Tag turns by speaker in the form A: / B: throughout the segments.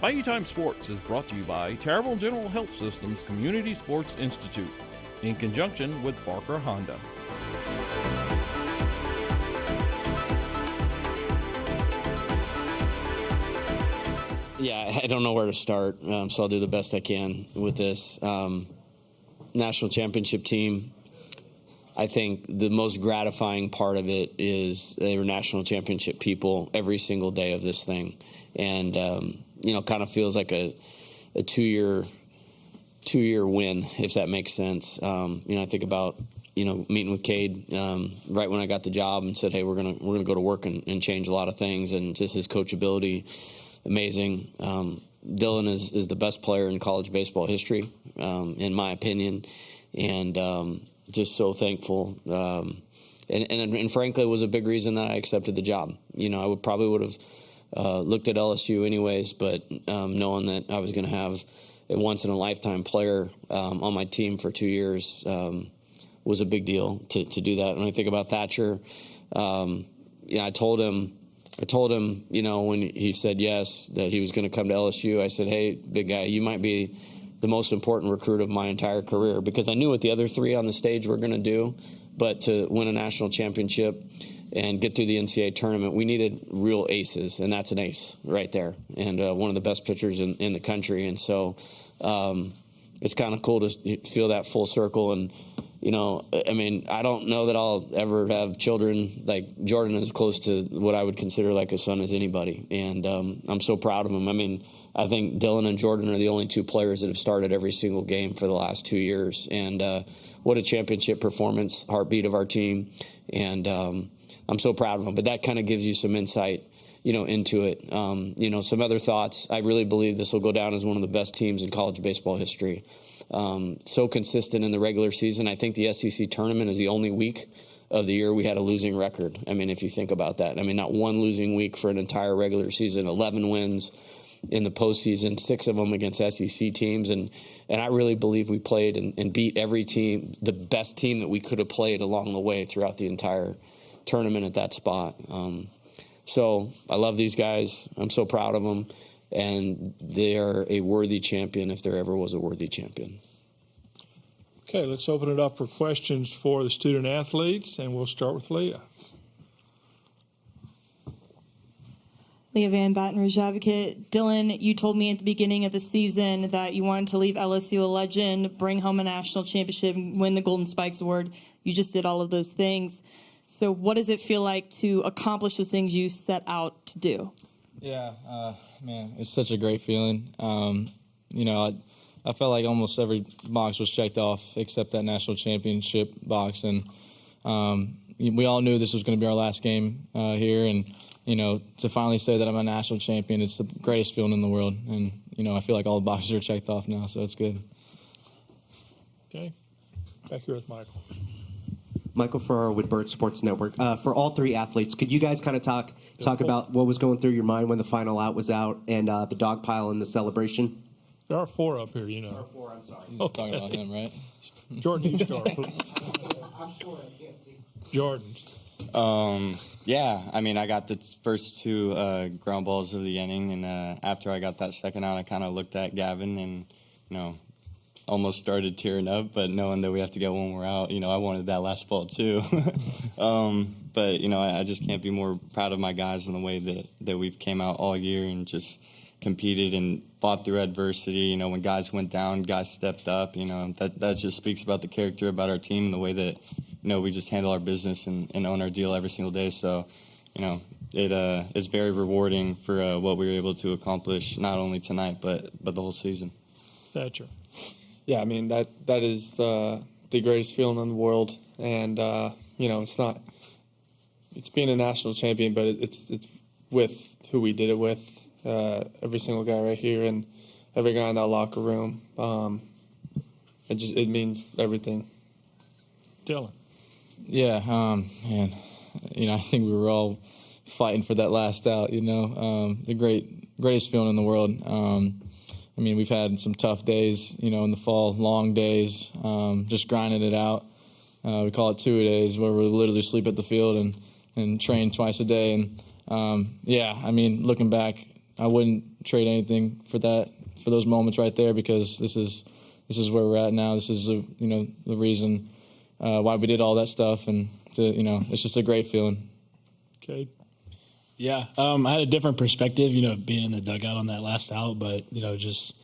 A: Bayou Time Sports is brought to you by Terrible General Health System's Community Sports Institute in conjunction with Barker Honda.
B: Yeah, I don't know where to start, so I'll do the best I can with this. National championship team, I think the most gratifying part of it is they were national championship people every single day of this thing. And, kind of feels like a two-year win, if that makes sense. I think about, meeting with Cade right when I got the job and said, hey, we're gonna go to work and change a lot of things, and just his coachability, amazing. Dylan is the best player in college baseball history, in my opinion, and just so thankful. And frankly, it was a big reason that I accepted the job. I probably would have looked at LSU anyways, but knowing that I was going to have a once-in-a-lifetime player on my team for 2 years was a big deal to do that. And I think about Thatcher. I told him, when he said yes, that he was going to come to LSU. I said, hey, big guy, you might be the most important recruit of my entire career, because I knew what the other three on the stage were going to do. But to win a national championship and get through the NCAA tournament, we needed real aces, and that's an ace right there, and one of the best pitchers in the country. And so it's kind of cool to feel that full circle. And, I don't know that I'll ever have children. Like, Jordan is close to what I would consider like a son as anybody, and I'm so proud of him. I think Dylan and Jordan are the only two players that have started every single game for the last 2 years. And what a championship performance, heartbeat of our team. And I'm so proud of them. But that kind of gives you some insight, into it. Some other thoughts. I really believe this will go down as one of the best teams in college baseball history. So consistent in the regular season. I think the SEC tournament is the only week of the year we had a losing record. If you think about that. Not one losing week for an entire regular season, 11 wins in the postseason, 6 of them against SEC teams. And I really believe we played and beat every team, the best team that we could have played along the way throughout the entire tournament at that spot. So I love these guys. I'm so proud of them. And they are a worthy champion if there ever was a worthy champion.
C: Okay, let's open it up for questions for the student athletes, and we'll start with Leah.
D: Leah Van, Baton Rouge Advocate. Dylan, you told me at the beginning of the season that you wanted to leave LSU a legend, bring home a national championship, win the Golden Spikes Award. You just did all of those things. So what does it feel like to accomplish the things you set out to do?
E: Yeah, man, it's such a great feeling. I felt like almost every box was checked off except that national championship box. And we all knew this was going to be our last game here. And to finally say that I'm a national champion, it's the greatest feeling in the world. And, I feel like all the boxes are checked off now, so it's good.
C: Okay. Back here with Michael.
F: Michael Farrar with Bird Sports Network. For all three athletes, could you guys kind of talk about what was going through your mind when the final out was out and the dog pile and the celebration?
C: There are 4 up here,
F: There are 4, I'm sorry.
E: Okay. Talking about him, right?
C: Jordan, you start.
F: I'm sure I can't see.
C: Jordan.
G: Yeah, I got the first 2 ground balls of the inning, and after I got that second out, I kind of looked at Gavin and, almost started tearing up, but knowing that we have to get one more out, I wanted that last ball too. But, I just can't be more proud of my guys in the way that we've came out all year and just competed and fought through adversity. When guys went down, guys stepped up. That just speaks about the character about our team and the way that, we just handle our business and own our deal every single day. So, it is very rewarding for what we were able to accomplish, not only tonight, but the whole season.
C: Thatcher.
E: Yeah, that is the greatest feeling in the world. And, it's being a national champion, but it's with who we did it with. Every single guy right here and every guy in that locker room. It means everything.
C: Dylan.
E: Yeah, man. I think we were all fighting for that last out. The greatest feeling in the world. We've had some tough days, in the fall, long days, just grinding it out. We call it 2 days where we literally sleep at the field and train twice a day. And looking back, I wouldn't trade anything for those moments right there, because this is where we're at now. This is the reason why we did all that stuff, and it's just a great feeling.
C: Okay.
H: Yeah, I had a different perspective, being in the dugout on that last out, but just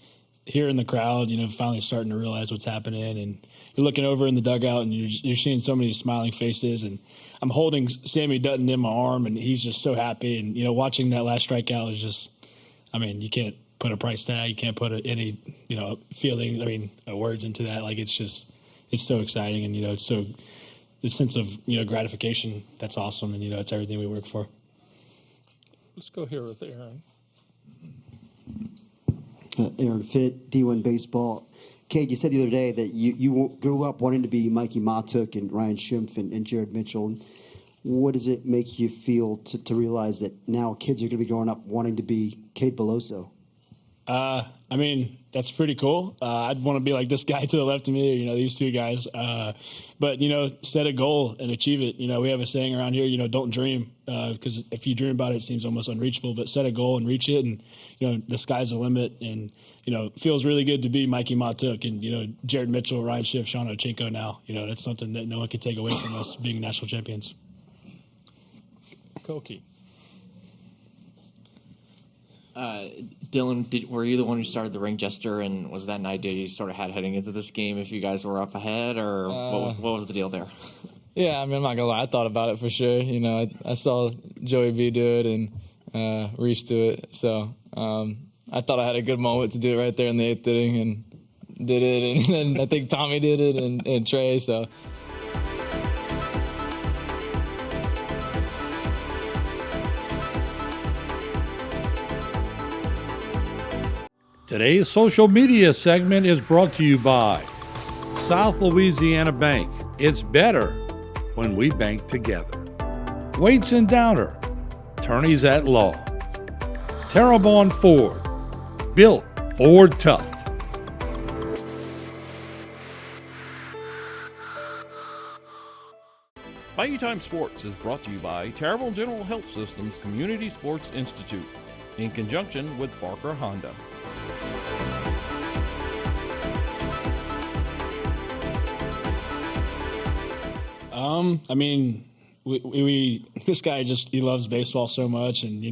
H: hearing the crowd, finally starting to realize what's happening, and you're looking over in the dugout and you're seeing so many smiling faces, and I'm holding Sammy Dutton in my arm, and he's just so happy, and watching that last strikeout is just, you can't put a price tag, you can't put any feelings, words into that. Like, it's so exciting, and it's so the sense of gratification. That's awesome, and it's everything we work for.
C: Let's go here with Aaron.
I: Aaron Fitt, D1 Baseball. Cade, you said the other day that you grew up wanting to be Mikey Matuk and Ryan Schimpf and Jared Mitchell. What does it make you feel to realize that now kids are going to be growing up wanting to be Cade Beloso?
H: That's pretty cool. I'd want to be like this guy to the left of me, these two guys. But set a goal and achieve it. We have a saying around here, don't dream, because if you dream about it, it seems almost unreachable. But set a goal and reach it, and, the sky's the limit. And, it feels really good to be Mikey Matuk and, Jared Mitchell, Ryan Schiff, Sean Ochenko now. That's something that no one can take away from us being national champions.
C: Koki.
J: Dylan, were you the one who started the ring gesture, and was that an idea you sort of had heading into this game if you guys were up ahead, or what was the deal there?
E: Yeah, I'm not going to lie. I thought about it for sure. I saw Joey B do it and Reese do it. So I thought I had a good moment to do it right there in the 8th inning, and did it. And then I think Tommy did it and Trey. So.
K: Today's social media segment is brought to you by South Louisiana Bank. It's better when we bank together. Waits and Downer, attorneys at law. Terrebonne Ford, built Ford tough.
A: Bayou Time Sports is brought to you by Terrebonne General Health Systems Community Sports Institute in conjunction with Barker Honda.
H: This guy he loves baseball so much, and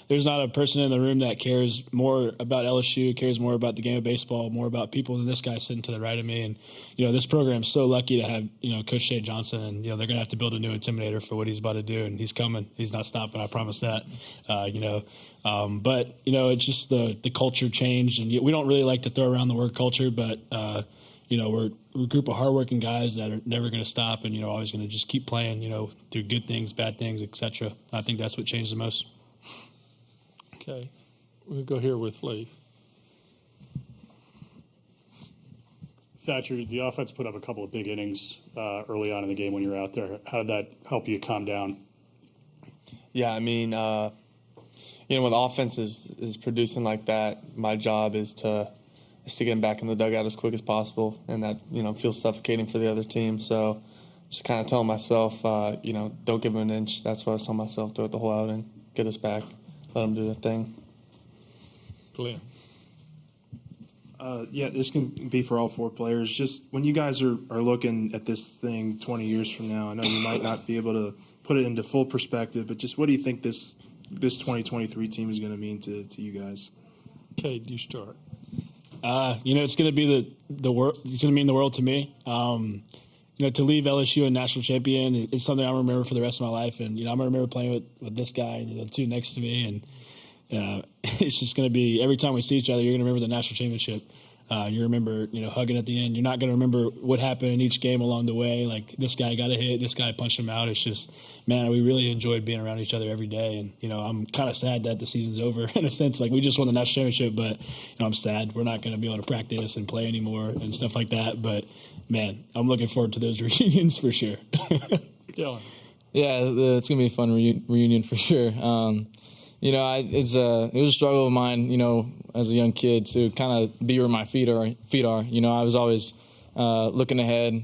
H: there's not a person in the room that cares more about LSU, cares more about the game of baseball, more about people than this guy sitting to the right of me. And this program's so lucky to have Coach Shea Johnson, and they're gonna have to build a new intimidator for what he's about to do, and he's coming. He's not stopping. I promise that. But it's just the culture changed, and we don't really like to throw around the word culture, but we're a group of hardworking guys that are never going to stop, and always going to just keep playing, through good things, bad things, etc. I think that's what changed the most.
C: Okay, we'll go here with Lee.
L: Thatcher, the offense put up a couple of big innings early on in the game when you were out there. How did that help you calm down?
M: Yeah, when the offense is producing like that, my job is to get him back in the dugout as quick as possible, and that feels suffocating for the other team. So just kind of telling myself, don't give him an inch. That's what I was telling myself throughout the whole outing. Get us back, let them do their thing.
C: Glenn.
N: This can be for all four players. Just when you guys are looking at this thing 20 years from now, I know you might not be able to put it into full perspective, but just what do you think this 2023 team is going to mean to you guys?
C: Okay, you start.
H: It's going to be the world. It's going to mean the world to me. To leave LSU a national champion is something I remember for the rest of my life. And I'm going to remember playing with this guy and the two next to me. And it's just going to be every time we see each other, you're going to remember the national championship. You remember, hugging at the end. You're not going to remember what happened in each game along the way. Like, this guy got a hit, this guy punched him out. It's just, man, we really enjoyed being around each other every day. And, I'm kind of sad that the season's over in a sense. Like, we just won the national championship, but, I'm sad. We're not going to be able to practice and play anymore and stuff like that. But, man, I'm looking forward to those reunions for sure.
C: Dylan.
E: Yeah, it's going to be a fun reunion for sure. It was a struggle of mine, as a young kid to kind of be where my feet are. I was always looking ahead,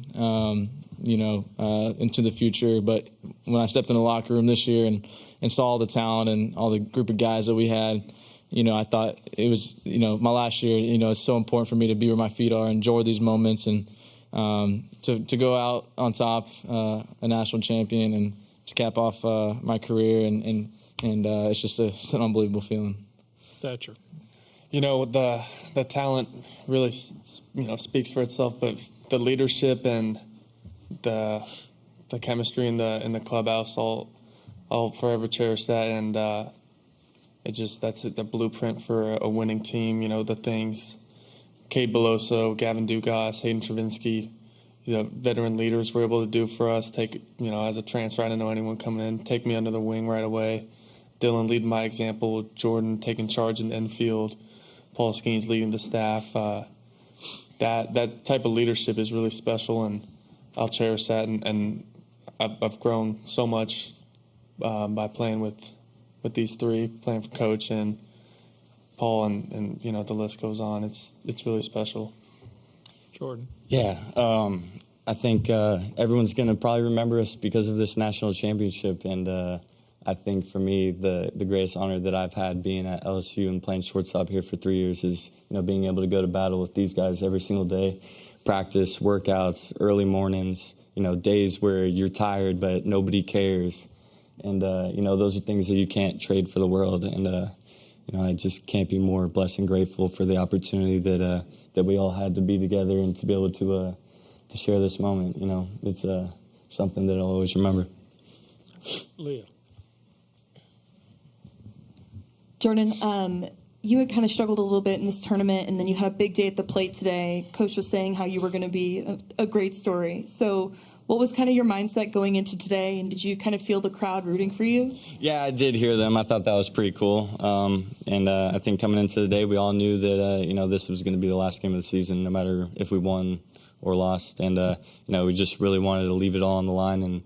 E: into the future. But when I stepped in the locker room this year and saw all the talent and all the group of guys that we had, I thought it was, my last year, it's so important for me to be where my feet are, enjoy these moments, and to go out on top, a national champion, and to cap off my career, and it's just it's an unbelievable feeling.
C: Thatcher.
M: The talent really, speaks for itself, but the leadership and the chemistry in the clubhouse, I'll forever cherish that, and that's the blueprint for a winning team. The things Cade Beloso, Gavin Dugas, Hayden Travinsky, veteran leaders were able to do for us. Take, as a transfer, I didn't know anyone coming in, take me under the wing right away. Dylan leading my example, Jordan taking charge in the infield, Paul Skeens leading the staff. That type of leadership is really special, and I'll cherish that. And I've grown so much by playing with these three, playing for Coach and Paul, and the list goes on. It's really special.
C: Jordan.
G: Yeah, I think everyone's going to probably remember us because of this national championship, and I think for me the greatest honor that I've had being at LSU and playing shortstop here for 3 years is being able to go to battle with these guys every single day, practice, workouts, early mornings, days where you're tired but nobody cares, and those are things that you can't trade for the world, and I just can't be more blessed and grateful for the opportunity that we all had to be together and to be able to share this moment. It's something that I'll always remember.
C: Leah.
D: Jordan, you had kind of struggled a little bit in this tournament, and then you had a big day at the plate today. Coach was saying how you were going to be a great story. So what was kind of your mindset going into today, and did you kind of feel the crowd rooting for you?
G: Yeah, I did hear them. I thought that was pretty cool. And I think coming into the day, we all knew that, this was going to be the last game of the season, no matter if we won or lost. And, we just really wanted to leave it all on the line and,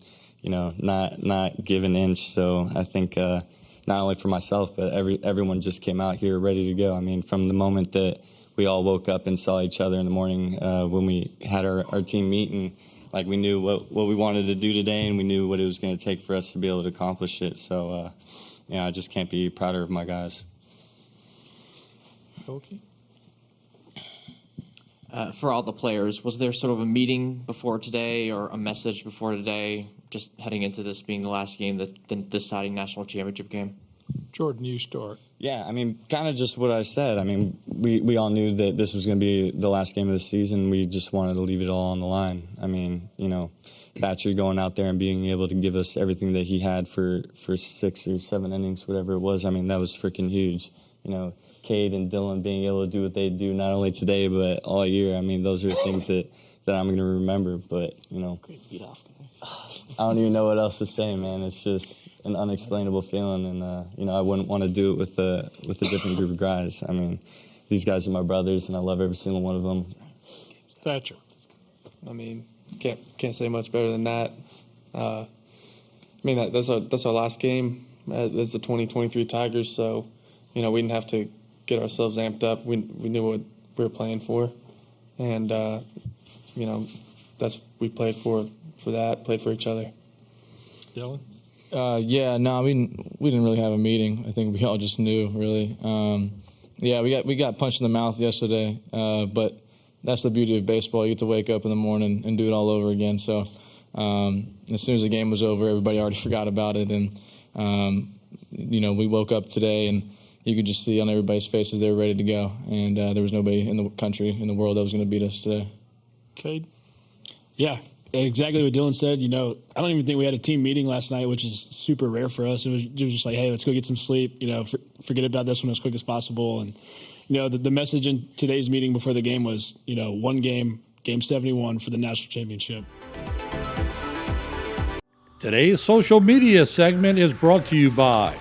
G: not give an inch. So I think not only for myself, but everyone just came out here ready to go. I mean, from the moment that we all woke up and saw each other in the morning when we had our team meeting, like we knew what we wanted to do today, and we knew what it was going to take for us to be able to accomplish it. So, I just can't be prouder of my guys.
C: Okay.
J: For all the players, was there sort of a meeting before today or a message before today, just heading into this being the last game, the deciding national championship game?
C: Jordan, you start.
G: Yeah, I mean, kind of just what I said. I mean, we all knew that this was going to be the last game of the season. We just wanted to leave it all on the line. I mean, Thatcher going out there and being able to give us everything that he had for 6 or 7 innings, whatever it was. I mean, that was freaking huge. Cade and Dylan being able to do what they do not only today but all year. I mean, those are things that I'm going to remember. But I don't even know what else to say, man. It's just an unexplainable feeling, and I wouldn't want to do it with a different group of guys. I mean, these guys are my brothers, and I love every single one of them.
C: Thatcher.
M: I mean, can't say much better than that. That's our last game as the 2023 Tigers, so we didn't have to get ourselves amped up. We knew what we were playing for, and we played for that, played for each other.
C: Dylan?
E: We didn't really have a meeting. I think we all just knew, really. We got punched in the mouth yesterday, but that's the beauty of baseball. You get to wake up in the morning and do it all over again. So as soon as the game was over, everybody already forgot about it, and we woke up today and you could just see on everybody's faces they were ready to go, and there was nobody in the country, in the world that was going to beat us today.
C: Cade?
H: Yeah, exactly what Dylan said. I don't even think we had a team meeting last night, which is super rare for us. It was just like, hey, let's go get some sleep, forget about this one as quick as possible. And, the message in today's meeting before the game was, one game, game 71 for the national championship.
K: Today's social media segment is brought to you by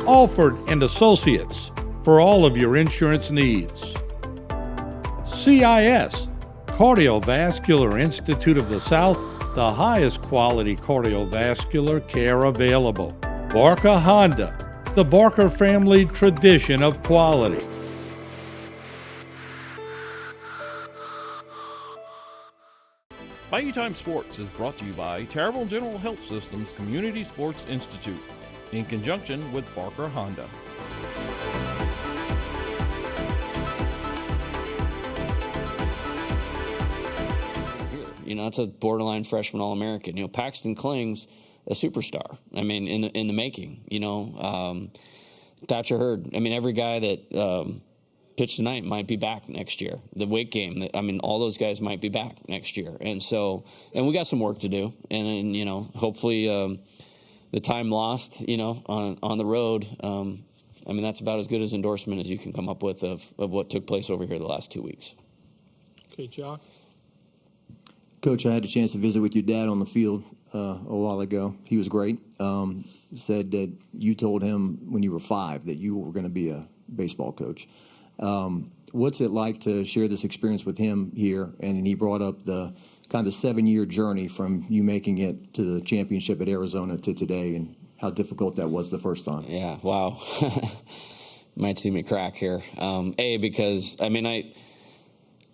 K: Alford and Associates for all of your insurance needs. CIS, Cardiovascular Institute of the South, the highest quality cardiovascular care available. Barker Honda, the Barker family tradition of quality.
A: Bayou Time Sports is brought to you by Terrible General Health Systems Community Sports Institute in conjunction with Barker Honda.
B: that's a borderline freshman All-American. Paxton Kling's a superstar. I mean, in the making. Thatcher Hurd. I mean, every guy that pitched tonight might be back next year. The weight game. All those guys might be back next year. And we got some work to do. And hopefully the time lost, on the road. That's about as good as endorsement as you can come up with of what took place over here the last 2 weeks.
C: Okay, Jock.
O: Coach, I had a chance to visit with your dad on the field a while ago. He was great. Said that you told him when you were 5 that you were going to be a baseball coach. What's it like to share this experience with him here? And then he brought up the kind of 7-year journey from you making it to the championship at Arizona to today, and how difficult that was the first time.
B: Yeah, wow. Might see me crack here. Because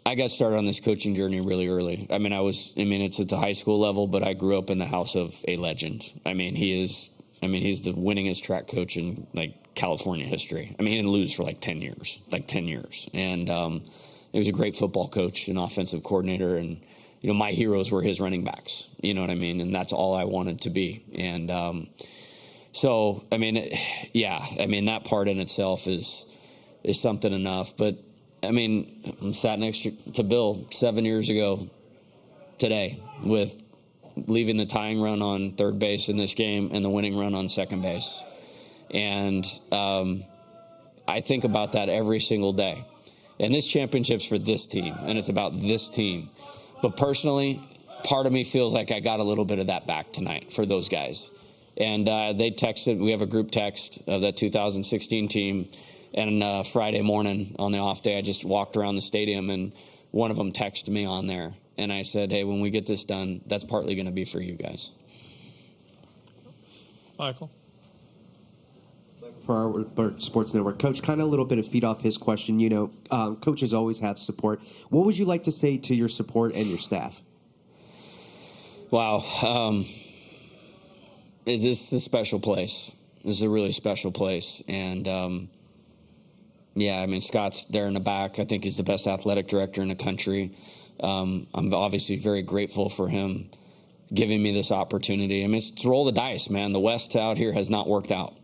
B: I got started on this coaching journey really early. It's at the high school level, but I grew up in the house of a legend. He's the winningest track coach in California history. He didn't lose for 10 years. And he was a great football coach and offensive coordinator. And, my heroes were his running backs. You know what I mean? And that's all I wanted to be. And that part in itself is something enough. But, I'm sat next to Bill 7 years ago today with leaving the tying run on third base in this game and the winning run on second base. And I think about that every single day. And this championship's for this team, and it's about this team. But personally, part of me feels like I got a little bit of that back tonight for those guys. And they texted. We have a group text of that 2016 team. And Friday morning on the off day, I just walked around the stadium, and one of them texted me on there. And I said, hey, when we get this done, that's partly going to be for you guys.
C: Michael.
F: For our Sports Network. Coach, kind of a little bit of feed off his question. Coaches always have support. What would you like to say to your support and your staff?
B: Wow. This is a special place. This is a really special place. And, Scott's there in the back. I think he's the best athletic director in the country. I'm obviously very grateful for him giving me this opportunity. It's to roll the dice, man. The West out here has not worked out.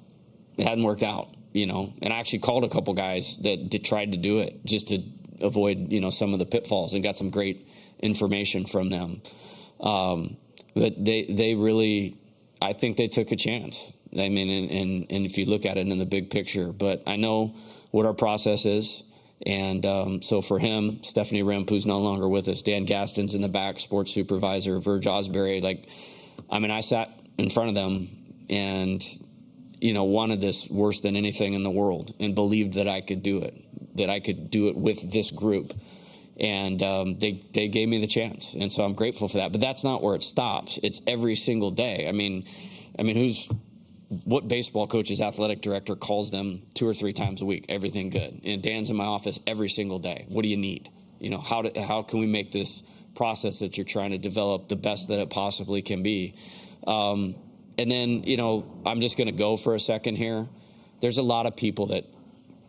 B: It hadn't worked out, And I actually called a couple guys that tried to do it just to avoid, some of the pitfalls, and got some great information from them. But they really, I think they took a chance. And if you look at it in the big picture, but I know what our process is. And so for him, Stephanie Remp, who's no longer with us, Dan Gaston's in the back, sports supervisor, Verge Osbury. I sat in front of them and, wanted this worse than anything in the world, and believed that I could do it with this group. And they gave me the chance. And so I'm grateful for that. But that's not where it stops. It's every single day. What baseball coach's athletic director calls them 2 or 3 times a week? Everything good. And Dan's in my office every single day. What do you need? How can we make this process that you're trying to develop the best that it possibly can be? And then, I'm just going to go for a second here. There's a lot of people that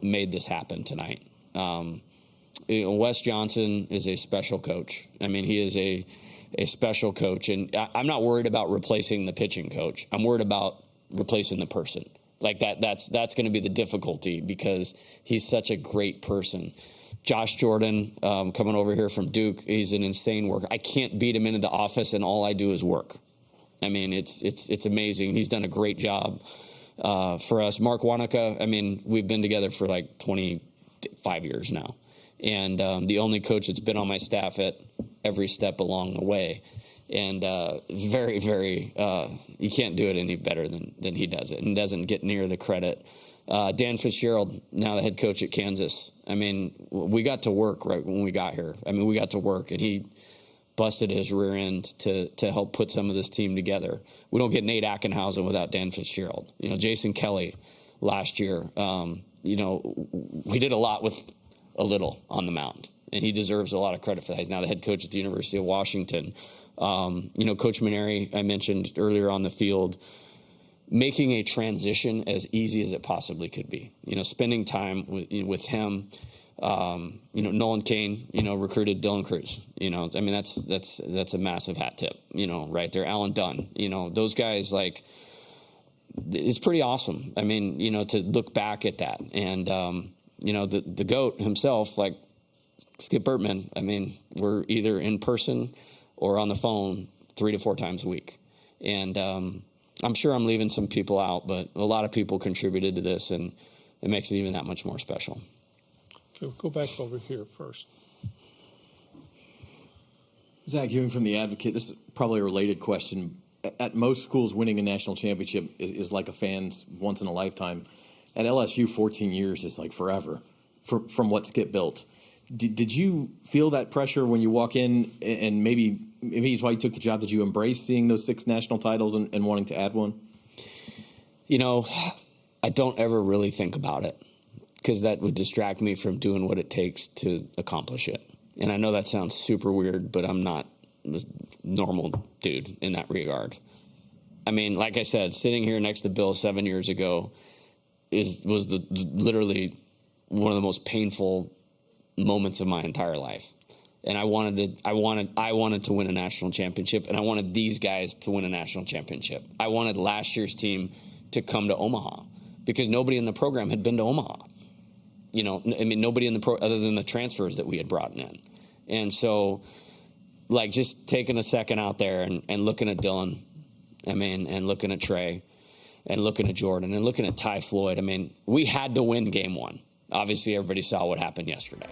B: made this happen tonight. Wes Johnson is a special coach. He is a special coach. And I'm not worried about replacing the pitching coach. I'm worried about replacing the person. That's going to be the difficulty, because he's such a great person. Josh Jordan, coming over here from Duke, he's an insane worker. I can't beat him into the office, and all I do is work. It's amazing. He's done a great job for us. Mark Wanaka, we've been together for 25 years now. And the only coach that's been on my staff at every step along the way. And very, very, you can't do it any better than he does it, and doesn't get near the credit. Dan Fitzgerald, now the head coach at Kansas. We got to work right when we got here. We got to work, and he busted his rear end to help put some of this team together. We don't get Nate Ackenhausen without Dan Fitzgerald. Jason Kelly last year. We did a lot with a little on the mound, and he deserves a lot of credit for that. He's now the head coach at the University of Washington. Coach Maneri, I mentioned earlier on the field, making a transition as easy as it possibly could be. Spending time with him, Nolan Kane, recruited Dylan Cruz. I mean, that's a massive hat tip, right there. Alan Dunn, those guys, like, it's pretty awesome. I mean, to look back at that. And, the GOAT himself, like Skip Bertman, I mean, we're either in person or on the phone 3 to 4 times a week. And I'm sure I'm leaving some people out, but a lot of people contributed to this, and it makes it even that much more special.
C: Okay, we'll go back over here first.
O: Zach Ewing from The Advocate. This is probably a related question. At most schools, winning a national championship is like a fan's once in a lifetime. At LSU, 14 years is like forever from what Skip built. Did you feel that pressure when you walk in, and maybe it's why you took the job? Did you embrace seeing those 6 national titles and wanting to add one?
B: I don't ever really think about it, because that would distract me from doing what it takes to accomplish it. And I know that sounds super weird, but I'm not a normal dude in that regard. I mean, like I said, sitting here next to Bill 7 years ago was literally one of the most painful moments of my entire life. And I wanted to win a national championship, and I wanted these guys to win a national championship. I wanted last year's team to come to Omaha, because nobody in the program had been to Omaha. Nobody in the other than the transfers that we had brought in. And so, like, just taking a second out there and looking at Dylan, and looking at Trey, and looking at Jordan, and looking at Ty Floyd. I mean, we had to win game 1. Obviously, everybody saw what happened yesterday.